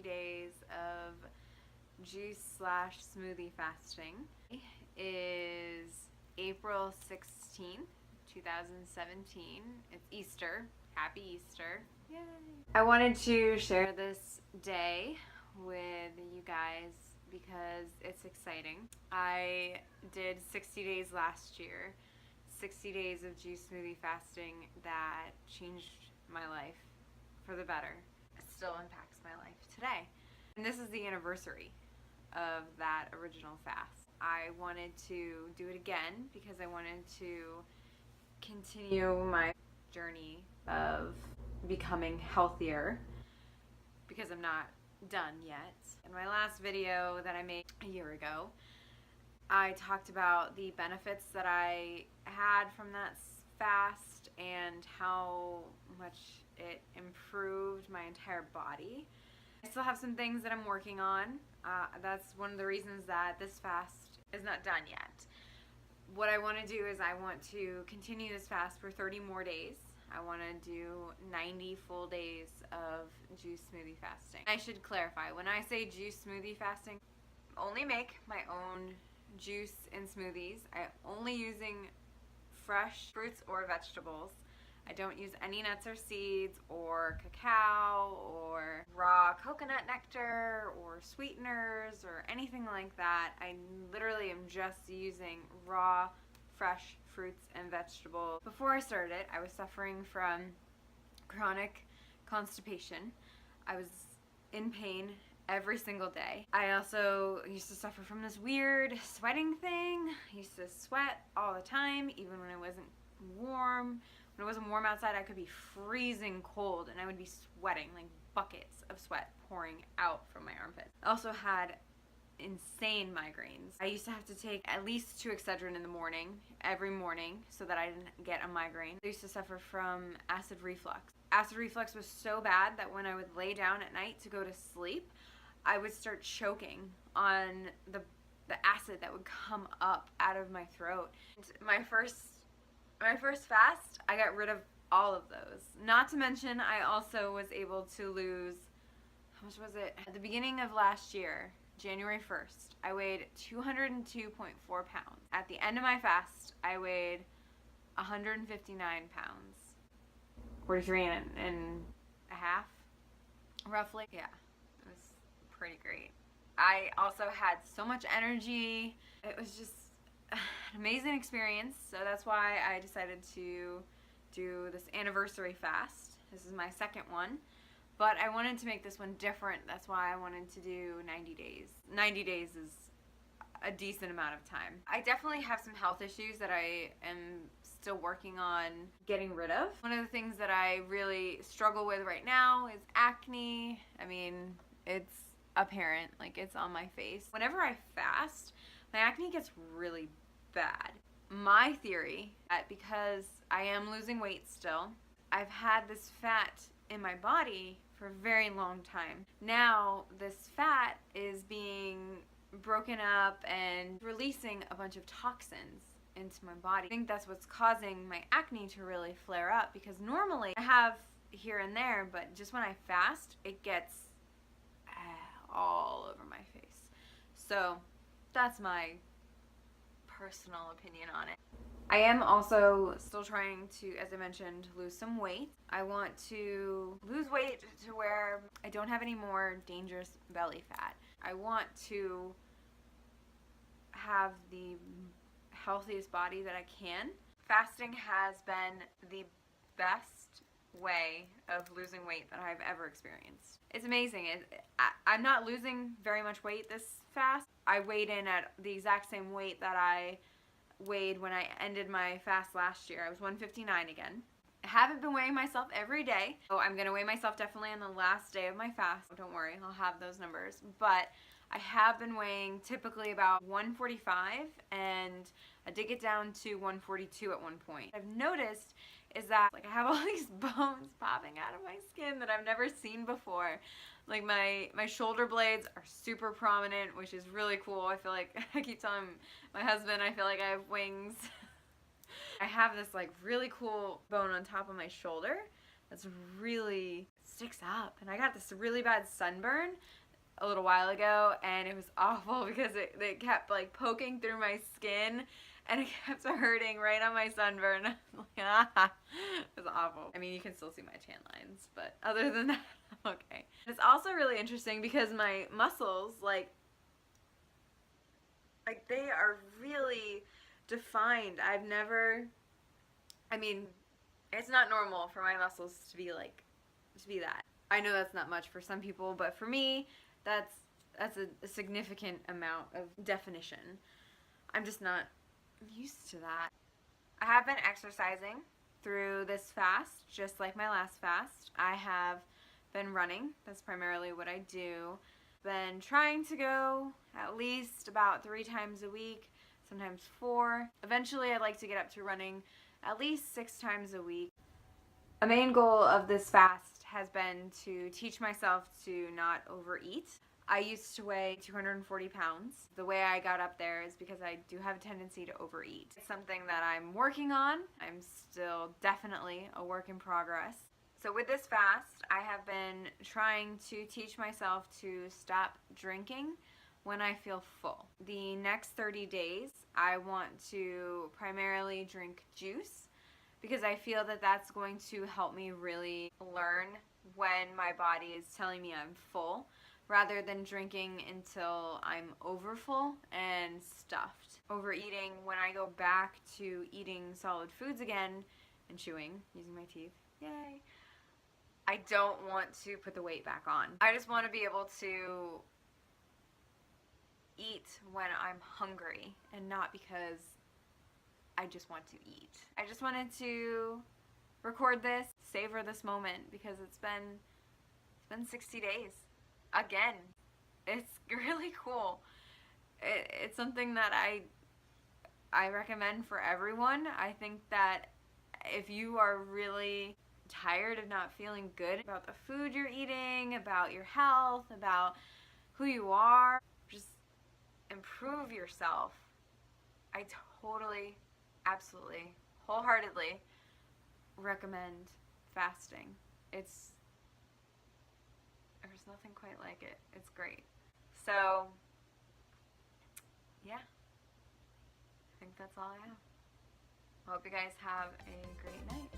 days of juice slash smoothie fasting. It is April 16th, 2017. It's Easter. Happy Easter. Yay! I wanted to share this day with you guys because it's exciting. I did 60 days last year. 60 days of juice smoothie fasting that changed my life for the better. It still impacts my life today. And this is the anniversary of that original fast. I wanted to do it again because I wanted to continue my journey of becoming healthier because I'm not done yet. In my last video that I made a year ago, I talked about the benefits that I had from that fast and how much it improved my entire body. I still have some things that I'm working on. That's one of the reasons that this fast is not done yet. What I want to do is I want to continue this fast for 30 more days. I want to do 90 full days of juice smoothie fasting. I should clarify, when I say juice smoothie fasting, I only make my own juice and smoothies. I'm only using fresh fruits or vegetables. I don't use any nuts or seeds or cacao or raw coconut nectar or sweeteners or anything like that. I literally am just using raw, fresh fruits and vegetables. Before I started it, I was suffering from chronic constipation. I was in pain every single day. I also used to suffer from this weird sweating thing. I used to sweat all the time, even when it wasn't warm. When it wasn't warm outside, I could be freezing cold and I would be sweating, like buckets of sweat pouring out from my armpits. I also had insane migraines. I used to have to take at least 2 Excedrin in the morning, every morning, so that I didn't get a migraine. I used to suffer from acid reflux. Acid reflux was so bad that when I would lay down at night to go to sleep, I would start choking on the acid that would come up out of my throat. My first fast, I got rid of all of those. Not to mention, I also was able to lose, how much was it? At the beginning of last year, January 1st, I weighed 202.4 pounds. At the end of my fast, I weighed 159 pounds. 43 and a half, roughly. Yeah, it was pretty great. I also had so much energy. It was just an amazing experience. So that's why I decided to do this anniversary fast. This is my second one. But I wanted to make this one different. That's why I wanted to do 90 days. 90 days is a decent amount of time. I definitely have some health issues that I am still working on getting rid of. One of the things that I really struggle with right now is acne. I mean, it's apparent, like it's on my face. Whenever I fast, my acne gets really bad. My theory, that because I am losing weight still, I've had this fat in my body for a very long time. Now this fat is being broken up and releasing a bunch of toxins into my body. I think that's what's causing my acne to really flare up, because normally I have here and there, but just when I fast, it gets all over my face. So that's my personal opinion on it. I am also still trying to, as I mentioned, lose some weight. I want to lose weight to where I don't have any more dangerous belly fat. I want to have the healthiest body that I can. Fasting has been the best way of losing weight that I've ever experienced. It's amazing. I'm not losing very much weight this fast. I weighed in at the exact same weight that I weighed when I ended my fast last year. I was 159 again. I haven't been weighing myself every day. So I'm going to weigh myself definitely on the last day of my fast. Don't worry, I'll have those numbers. But I have been weighing typically about 145, and I did get down to 142 at one point. What I've noticed is that I have all these bones popping out of my skin that I've never seen before. Like my shoulder blades are super prominent, which is really cool. I feel like, I keep telling my husband, I feel like I have wings. I have this like really cool bone on top of my shoulder that's really sticks up. And I got this really bad sunburn a little while ago, and it was awful because it kept like poking through my skin, and it kept hurting right on my sunburn. It was awful. I mean, you can still see my tan lines, but other than that, I'm okay. It's also really interesting because my muscles, like they are really defined. I mean, it's not normal for my muscles to be that. I know that's not much for some people, but for me, that's a significant amount of definition. I'm just not used to that. I have been exercising through this fast, just like my last fast. I have been running. That's primarily what I do. Been trying to go at least about 3 times a week, sometimes 4. Eventually, I'd like to get up to running at least 6 times a week. A main goal of this fast has been to teach myself to not overeat. I used to weigh 240 pounds. The way I got up there is because I do have a tendency to overeat. It's something that I'm working on. I'm still definitely a work in progress. So with this fast, I have been trying to teach myself to stop drinking when I feel full. The next 30 days, I want to primarily drink juice because I feel that that's going to help me really learn when my body is telling me I'm full, rather than drinking until I'm overfull and stuffed. Overeating, when I go back to eating solid foods again and chewing, using my teeth, yay, I don't want to put the weight back on. I just want to be able to eat when I'm hungry and not because I just want to eat. I just wanted to record this, savor this moment, because it's been 60 days. Again, it's really cool. It's something that I recommend for everyone. I think that if you are really tired of not feeling good about the food you're eating, about your health, about who you are, just improve yourself. I totally, absolutely, wholeheartedly recommend fasting. There's nothing quite like it. It's great. So, yeah, I think that's all I have. I hope you guys have a great night.